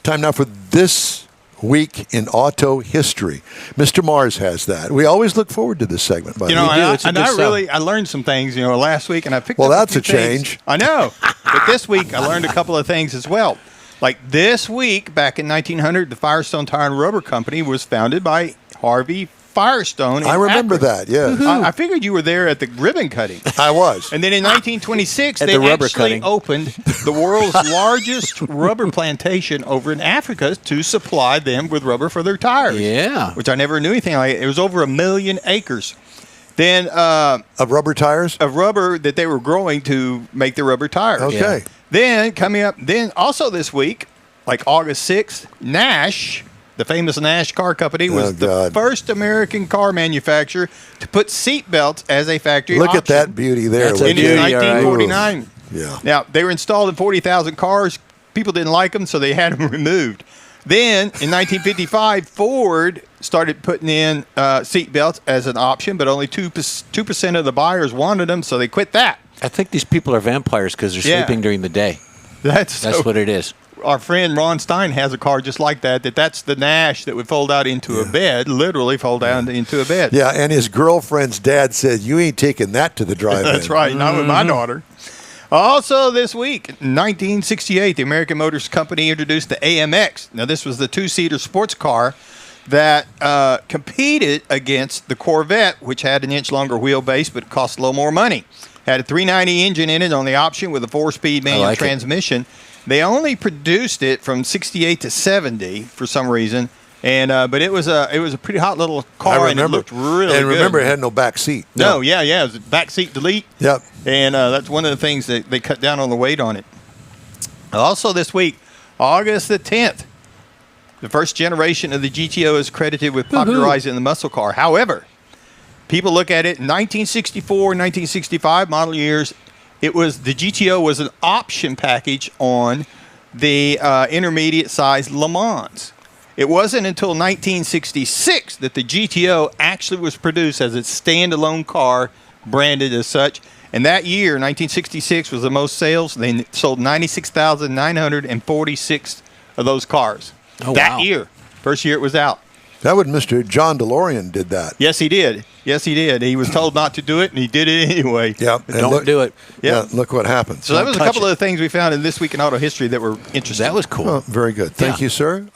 Time now for This Week in Auto History. Mr. Mars has that. We always look forward to this segment. By the way. I learned some things, last week, and I picked up that's a a few things. change. I know. But this week, I learned a couple of things as well. Like this week, back in 1900, the Firestone Tire and Rubber Company was founded by Harvey Firestone. I remember that, yeah. I figured you were there at the ribbon cutting. I was. And then in 1926, they actually opened the world's largest rubber plantation over in Africa to supply them with rubber for their tires. Yeah. Which I never knew anything like. It was over 1 million acres. Then of rubber tires? Of rubber that they were growing to make the rubber tires. Okay. Yeah. Then coming up, also this week, like August 6th, Nash, the famous Nash car company, was the first American car manufacturer to put seat belts as a factory option. Look at that beauty there. In 1949. Right. Yeah. Now, they were installed in 40,000 cars. People didn't like them, so they had them removed. Then, in 1955, Ford started putting in seat belts as an option, but only 2% of the buyers wanted them, so they quit that. I think these people are vampires because they're sleeping during the day. That's what it is. Our friend Ron Stein has a car just like that. That's the Nash that would fold out into a bed, literally fold down into a bed. Yeah, and his girlfriend's dad said, "You ain't taking that to the drive-in." That's right, not with my daughter. Also this week, 1968, the American Motors Company introduced the AMX. Now, this was the two-seater sports car that competed against the Corvette, which had an inch longer wheelbase but cost a little more money. Had a 390 engine in it on the option with a 4-speed manual transmission. They only produced it from 68 to 70 for some reason, and but it was a pretty hot little car, and it looked really good. And remember, it had no back seat. No, it was a back seat delete. Yep. And that's one of the things that they cut down on the weight on it. Also this week, August the 10th, the first generation of the GTO is credited with popularizing the muscle car. However, people look at it, 1964, 1965 model years, the GTO was an option package on the intermediate size Le Mans. It wasn't until 1966 that the GTO actually was produced as a standalone car, branded as such. And that year, 1966, was the most sales. They sold 96,946 of those cars. Oh, that year, first year it was out. That would Mr. John DeLorean did that. Yes, he did. He was told not to do it, and he did it anyway. Yep. Don't do it. Yeah. Look what happened. So that was a couple of the things we found in This Week in Auto History that were interesting. That was cool. Oh, very good. Thank you, sir.